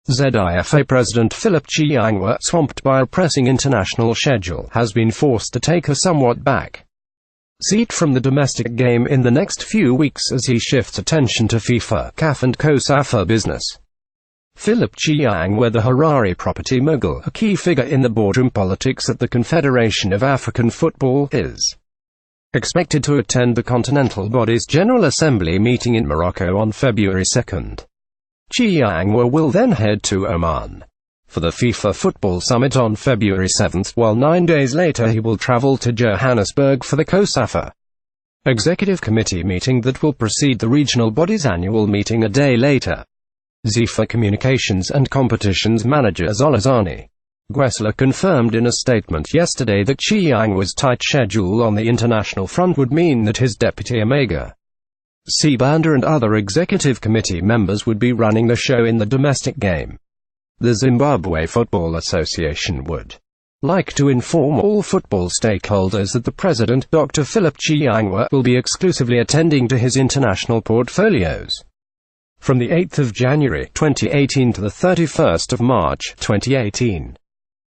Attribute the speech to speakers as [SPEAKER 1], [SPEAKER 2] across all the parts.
[SPEAKER 1] FIFA President Philip Chiyangwa, swamped by a pressing international schedule, has been forced to take a somewhat back seat from the domestic game in the next few weeks as he shifts attention to FIFA, CAF and COSAFA business. Philip Chiyangwa, the Harare property mogul, a key figure in the boardroom politics at the Confederation of African Football, is expected to attend the Continental Body's General Assembly meeting in Morocco on February 2nd. Chiyangwa will then head to Oman for the FIFA Football Summit on February 7th, while 9 days later he will travel to Johannesburg for the COSAFA Executive Committee meeting that will precede the regional body's annual meeting a day later. FIFA Communications and Competitions Manager Zolazani Gwesler confirmed in a statement yesterday that Chiyangwa's tight schedule on the international front would mean that his deputy Omega Sibanda and other executive committee members would be running the show in the domestic game. The Zimbabwe Football Association would like to inform all football stakeholders that the president, Dr. Philip Chiyangwa, will be exclusively attending to his international portfolios from the 8th of January 2018 to the 31st of March 2018.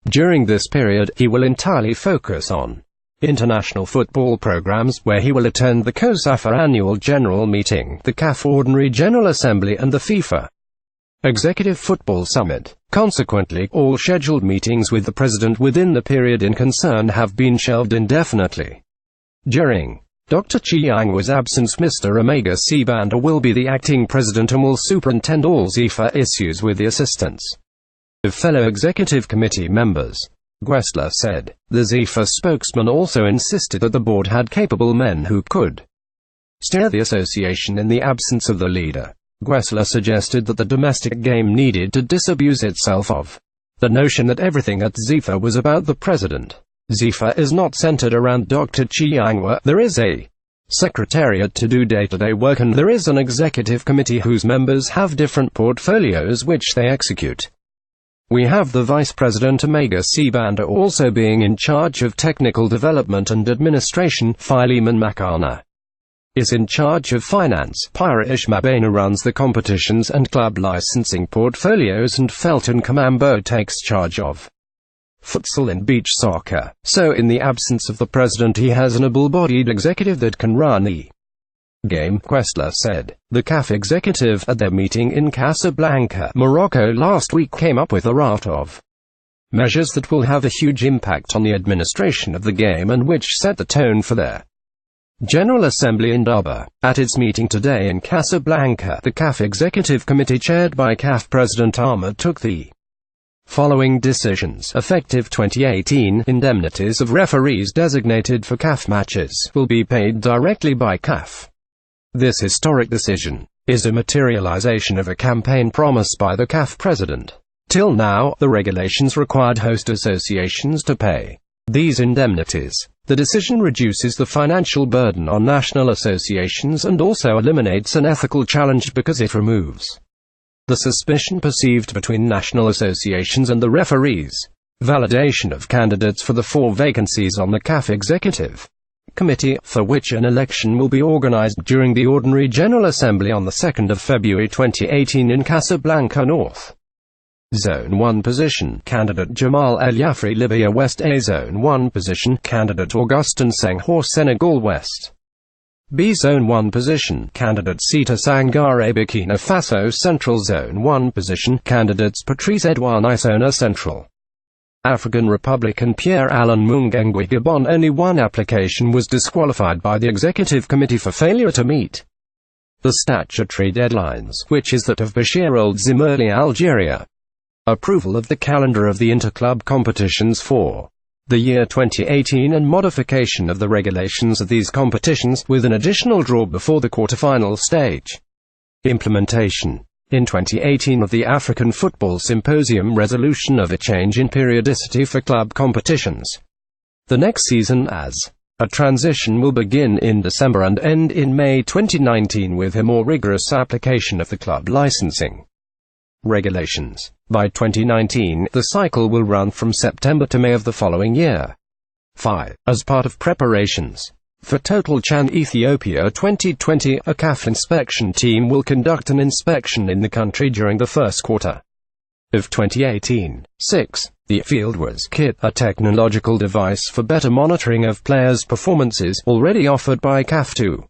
[SPEAKER 1] During this period, he will entirely focus on international football programs, where he will attend the COSAFA Annual General Meeting, the CAF Ordinary General Assembly and the FIFA Executive Football Summit. Consequently, all scheduled meetings with the president within the period in concern have been shelved indefinitely. During Dr. Chiyangwa's absence, Mr. Omega Sibanda will be the acting president and will superintend all FIFA issues with the assistance of fellow executive committee members. Gwesler said. The FIFA spokesman also insisted that the board had capable men who could steer the association in the absence of the leader. Gwesler suggested that the domestic game needed to disabuse itself of the notion that everything at FIFA was about the president. FIFA is not centered around Dr. Chiyangwa. There is a secretariat to do day-to-day work, and there is an executive committee whose members have different portfolios which they execute. We have the Vice President Omega Sibanda also being in charge of technical development and administration. Philemon Makana is in charge of finance. Pirish Mabena runs the competitions and club licensing portfolios, and Felton Kamambo takes charge of futsal and beach soccer. So in the absence of the president, he has an able-bodied executive that can run the game, Gwesler said. The CAF executive, at their meeting in Casablanca, Morocco last week, came up with a raft of measures that will have a huge impact on the administration of the game and which set the tone for their General Assembly in Dubai. At its meeting today in Casablanca, the CAF Executive Committee chaired by CAF President Ahmed took the following decisions. Effective 2018, indemnities of referees designated for CAF matches will be paid directly by CAF. This historic decision is a materialization of a campaign promise by the CAF president. Till now, the regulations required host associations to pay these indemnities. The decision reduces the financial burden on national associations and also eliminates an ethical challenge because it removes the suspicion perceived between national associations and the referees. Validation of candidates for the 4 vacancies on the CAF Executive Committee, for which an election will be organized during the Ordinary General Assembly on the 2nd of February 2018 in Casablanca North. Zone 1 position, candidate Jamal El Yafri, Libya West. A Zone 1 position, candidate Augustin Senghor, Senegal West. B Zone 1 position, candidate Sita Sangare, Burkina Faso Central. Zone 1 position, candidates Patrice Edouard Isona, Central African Republic and Pierre-Alain Mungengwe, Gabon. Only one application was disqualified by the Executive Committee for failure to meet the statutory deadlines, which is that of Bashir Ould Zimmerli, Algeria. Approval of the calendar of the interclub competitions for the year 2018 and modification of the regulations of these competitions, with an additional draw before the quarterfinal stage. Implementation in 2018 of the African Football Symposium resolution of a change in periodicity for club competitions. The next season as a transition will begin in December and end in May 2019 with a more rigorous application of the club licensing regulations. By 2019, the cycle will run from September to May of the following year. 5. As part of preparations for Total Chan Ethiopia 2020, a CAF inspection team will conduct an inspection in the country during the first quarter. of 2018. 6. The Fieldwas Kit, a technological device for better monitoring of players' performances, already offered by CAF2.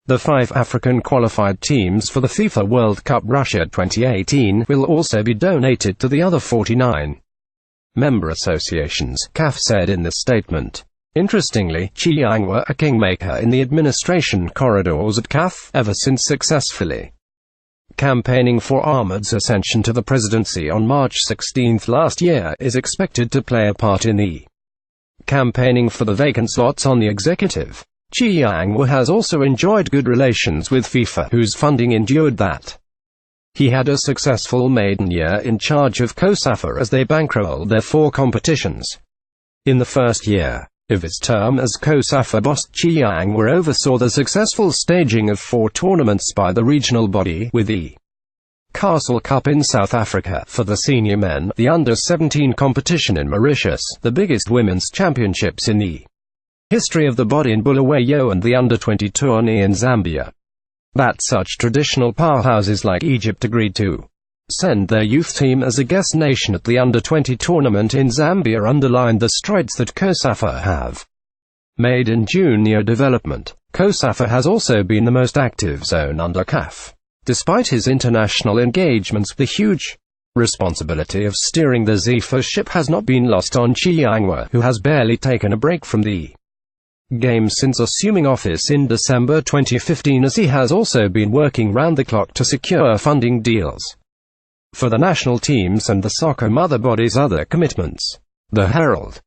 [SPEAKER 1] The 5 African qualified teams for the FIFA World Cup Russia 2018 will also be donated to the other 49 member associations, CAF said in the statement. Interestingly, Chiyangwa, a kingmaker in the administration corridors at CAF, ever since successfully campaigning for Ahmed's ascension to the presidency on March 16 last year, is expected to play a part in the campaigning for the vacant slots on the executive. Chiyangwa has also enjoyed good relations with FIFA, whose funding endured that. He had a successful maiden year in charge of COSAFA as they bankrolled their 4 competitions. In the first year of his term as COSAFA boss, Chiyangwa oversaw the successful staging of 4 tournaments by the regional body, with the Castle Cup in South Africa for the senior men, the Under-17 competition in Mauritius, the biggest women's championships in the history of the body in Bulawayo, and the Under-20 tourney in Zambia. That such traditional powerhouses like Egypt agreed to send their youth team as a guest nation at the Under-20 tournament in Zambia underlined the strides that COSAFA have made in junior development. COSAFA has also been the most active zone under CAF. Despite his international engagements, the huge responsibility of steering the Zephyr ship has not been lost on Chiyangwa, who has barely taken a break from the game since assuming office in December 2015, as he has also been working round the clock to secure funding deals for the national teams and the soccer mother body's other commitments. The Herald